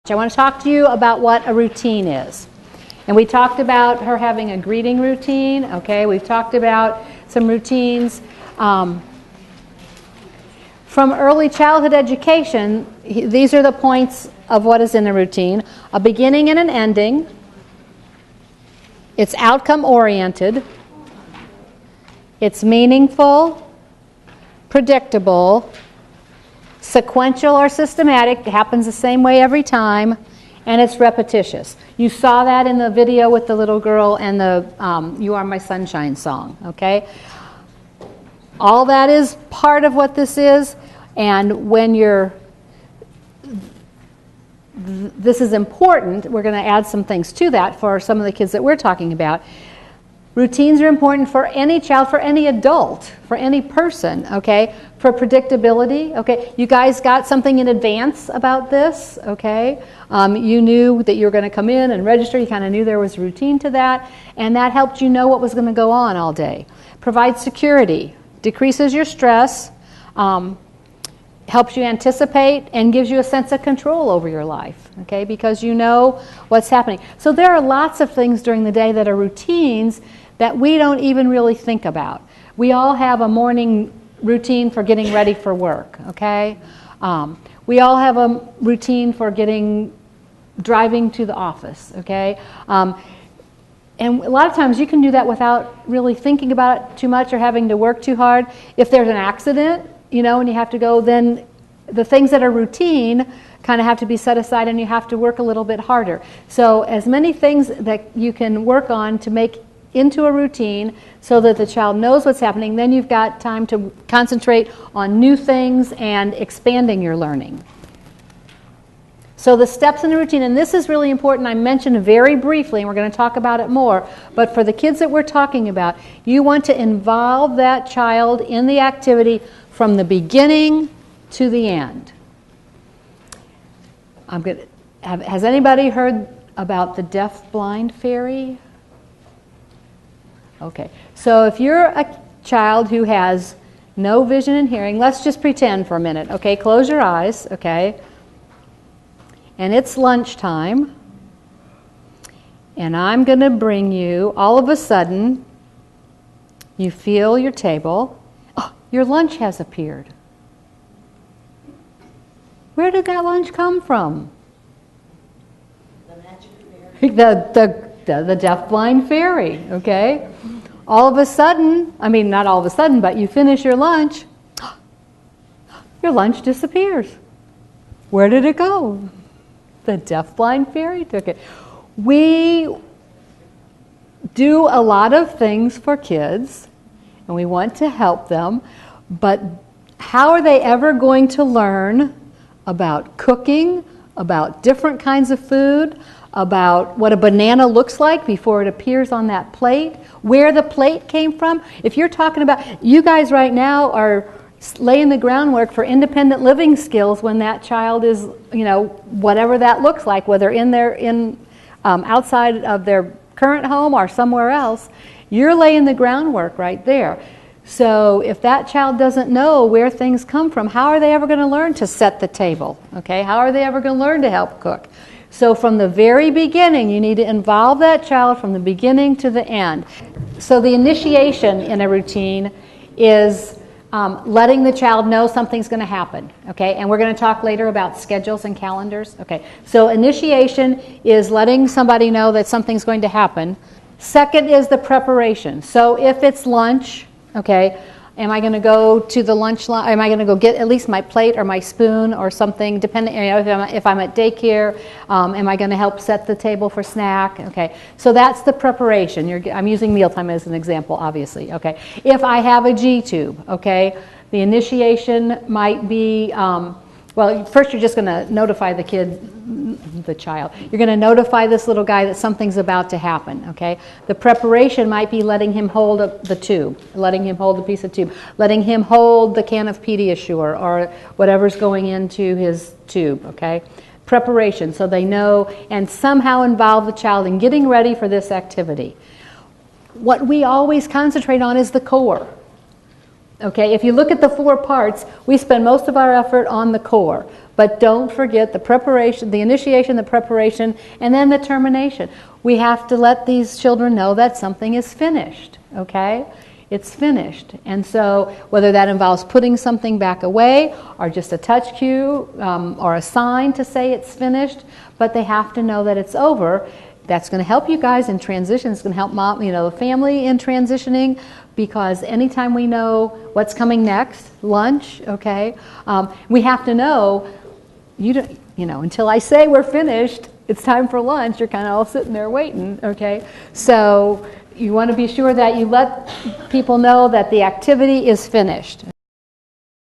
I want to talk to you about what a routine is. And we talked about her having a greeting routine, okay? We've talked about some routines. From early childhood education, these are the points of what is in a routine. A beginning and an ending. It's outcome oriented. It's meaningful, predictable, sequential or systematic, it happens the same way every time, and it's repetitious. You saw that in the video with the little girl and the You Are My Sunshine song, okay? All that is part of what this is, and when this is important, we're going to add some things to that for some of the kids that we're talking about. Routines are important for any child, for any adult, for any person, okay? For predictability, okay? You guys got something in advance about this, okay? You knew that you were going to come in and register. You kind of knew there was a routine to that, and that helped you know what was going to go on all day. Provides security, decreases your stress, helps you anticipate, and gives you a sense of control over your life, okay? Because you know what's happening. So there are lots of things during the day that are routines that we don't even really think about. We all have a morning routine for getting ready for work, okay? We all have a routine for driving to the office, okay? And a lot of times you can do that without really thinking about it too much or having to work too hard. If there's an accident, you know, and you have to go, then the things that are routine kind of have to be set aside and you have to work a little bit harder. So as many things that you can work on to make into a routine so that the child knows what's happening, then you've got time to concentrate on new things and expanding your learning. So the steps in the routine, and this is really important, I mentioned very briefly, and we're going to talk about it more, but for the kids that we're talking about, you want to involve that child in the activity from the beginning to the end. Has anybody heard about the deaf-blind fairy? Okay, so if you're a child who has no vision and hearing, let's just pretend for a minute, okay? Close your eyes, okay? And it's lunchtime, and I'm going to bring you, all of a sudden, you feel your table. Oh, your lunch has appeared. Where did that lunch come from? The magic fairy. The deaf-blind fairy, okay? All of a sudden, I mean, not all of a sudden, but you finish your lunch, your lunch disappears. Where did it go? The deaf-blind fairy took it. We do a lot of things for kids, and we want to help them, but how are they ever going to learn about cooking, about different kinds of food, about what a banana looks like before it appears on that plate, where the plate came from? If you're talking about, you guys right now are laying the groundwork for independent living skills when that child is, you know, whatever that looks like, whether outside of their current home or somewhere else, you're laying the groundwork right there. So if that child doesn't know where things come from, how are they ever going to learn to set the table? Okay, how are they ever going to learn to help cook? So from the very beginning, you need to involve that child from the beginning to the end. So the initiation in a routine is letting the child know something's going to happen, okay? And we're going to talk later about schedules and calendars, okay? So initiation is letting somebody know that something's going to happen. Second is the preparation. So if it's lunch, okay, am I going to go to the lunch line? Am I going to go get at least my plate or my spoon or something, depending, you know, if I'm at daycare, am I going to help set the table for snack? Okay, so that's the preparation. I'm using mealtime as an example, obviously. Okay, if I have a G-tube, okay, the initiation might be, well, first you're just going to notify the child. You're going to notify this little guy that something's about to happen, okay? The preparation might be letting him hold the tube, letting him hold the piece of tube, letting him hold the can of Pediasure or whatever's going into his tube, okay? Preparation, so they know, and somehow involve the child in getting ready for this activity. What we always concentrate on is the core. Okay, if you look at the 4 parts, we spend most of our effort on the core. But don't forget the preparation, the initiation, the preparation, and then the termination. We have to let these children know that something is finished, okay? It's finished. And so whether that involves putting something back away or just a touch cue or a sign to say it's finished, but they have to know that it's over. That's going to help you guys in transition. It's going to help mom, the family in transitioning, because anytime we know what's coming next, lunch, okay, we have to know, until I say we're finished, it's time for lunch, you're kind of all sitting there waiting, okay? So you want to be sure that you let people know that the activity is finished.